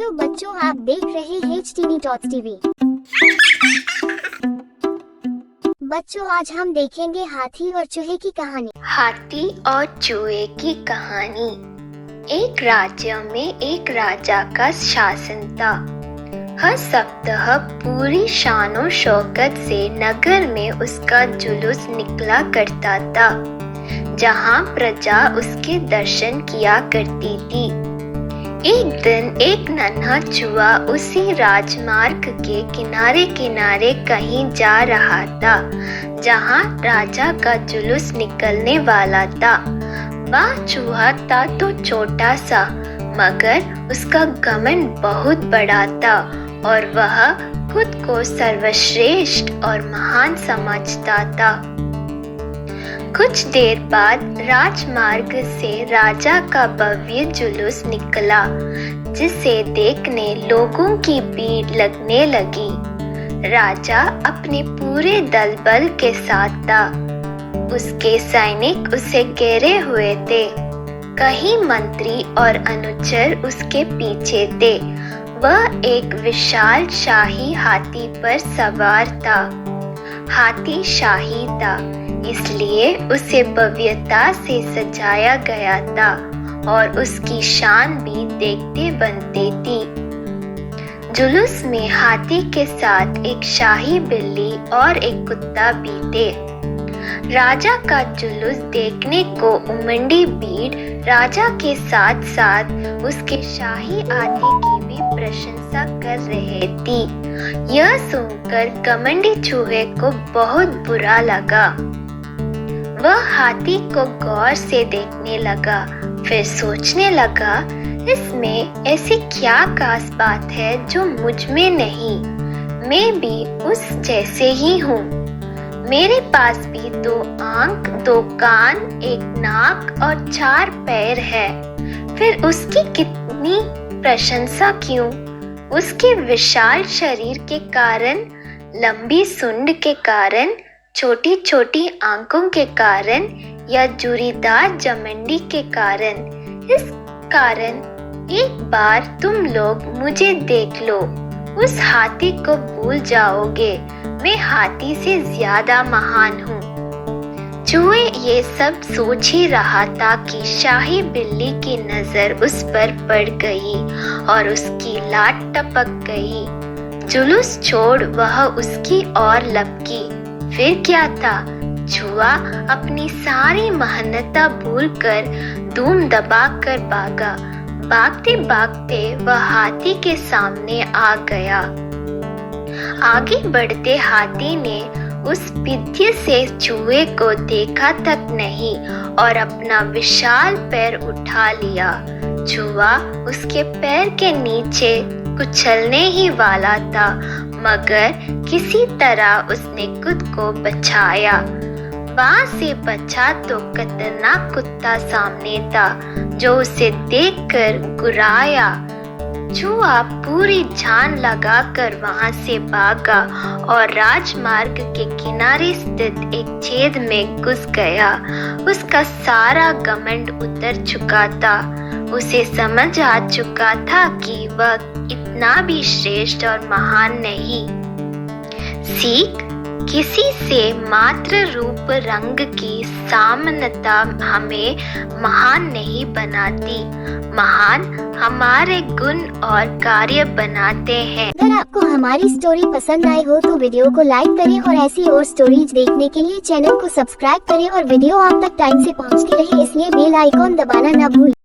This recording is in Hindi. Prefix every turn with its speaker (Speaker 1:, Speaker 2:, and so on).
Speaker 1: हेलो बच्चों, आप देख रहे हैं HTV। बच्चों, आज हम देखेंगे हाथी और चूहे की कहानी।
Speaker 2: हाथी और चूहे की कहानी। एक राज्य में एक राजा का शासन था। हर सप्ताह पूरी शानो शौकत से नगर में उसका जुलूस निकला करता था, जहाँ प्रजा उसके दर्शन किया करती थी। एक दिन एक नन्हा चूहा उसी राजमार्ग के किनारे किनारे कहीं जा रहा था, जहाँ राजा का जुलूस निकलने वाला था। वह चूहा था तो छोटा सा, मगर उसका घमंड बहुत बड़ा था और वह खुद को सर्वश्रेष्ठ और महान समझता था। कुछ देर बाद राजमार्ग से राजा का भव्य जुलूस निकला, जिसे देखने लोगों की भीड़ लगने लगी। राजा अपने पूरे दल बल के साथ था। उसके सैनिक उसे घेरे हुए थे। कई मंत्री और अनुचर उसके पीछे थे। वह एक विशाल शाही हाथी पर सवार था। हाथी शाही था, इसलिए उसे भव्यता से सजाया गया था और उसकी शान भी देखते बनती थी। जुलूस में हाथी के साथ एक शाही बिल्ली और एक कुत्ता भी थे। राजा का जुलूस देखने को उमड़ी भीड़ राजा के साथ साथ उसके शाही हाथी की भी प्रशंसा कर रहे थी। यह सुनकर घमंडी चूहे को बहुत बुरा लगा। वह हाथी को गौर से देखने लगा, फिर सोचने लगा, इसमें ऐसी क्या खास बात है जो मुझ में नहीं। मैं भी उस जैसे ही हूँ। मेरे पास भी 2 आंख, 2 कान, 1 नाक और 4 पैर है। फिर उसकी कितनी प्रशंसा क्यों? उसके विशाल शरीर के कारण, लंबी सूंड के कारण, छोटी छोटी आंखों के कारण या जुरीदार जमंडी के कारण? इस कारण एक बार तुम लोग मुझे देख लो, उस हाथी को भूल जाओगे। मैं हाथी से ज्यादा महान हूँ। चूहे ये सब सोच ही रहा था कि शाही बिल्ली की नजर उस पर पड़ गई और उसकी लात टपक गई। जुलूस छोड़ वह उसकी ओर लपकी। फिर क्या था? चूहा अपनी सारी मेहनत भूलकर धूम दबाकर भागा। भागते भागते वह हाथी के सामने आ गया। आगे बढ़ते हाथी ने उस पिथ्य से चूहे को देखा तक नहीं और अपना विशाल पैर उठा लिया। चूहा उसके पैर के नीचे कुचलने ही वाला था, मगर किसी तरह उसने खुद को बचाया। वहां से बचा तो खतरनाक कुत्ता सामने था, जो उसे देखकर गुर्राया। चूहा पूरी जान लगाकर वहां से भागा और राजमार्ग के किनारे स्थित एक छेद में घुस गया। उसका सारा घमंड उतर चुका था। उसे समझ आ चुका था कि वह इतना भी श्रेष्ठ और महान नहीं। सीख: किसी से मात्र रूप रंग की समानता हमें महान नहीं बनाती, महान हमारे गुण और कार्य बनाते हैं।
Speaker 1: अगर आपको हमारी स्टोरी पसंद आई हो तो वीडियो को लाइक करें और ऐसी और स्टोरीज देखने के लिए चैनल को सब्सक्राइब करें और वीडियो आप तक टाइम से पहुंचती रहे, इसलिए बेल आइकॉन दबाना ना भूलें।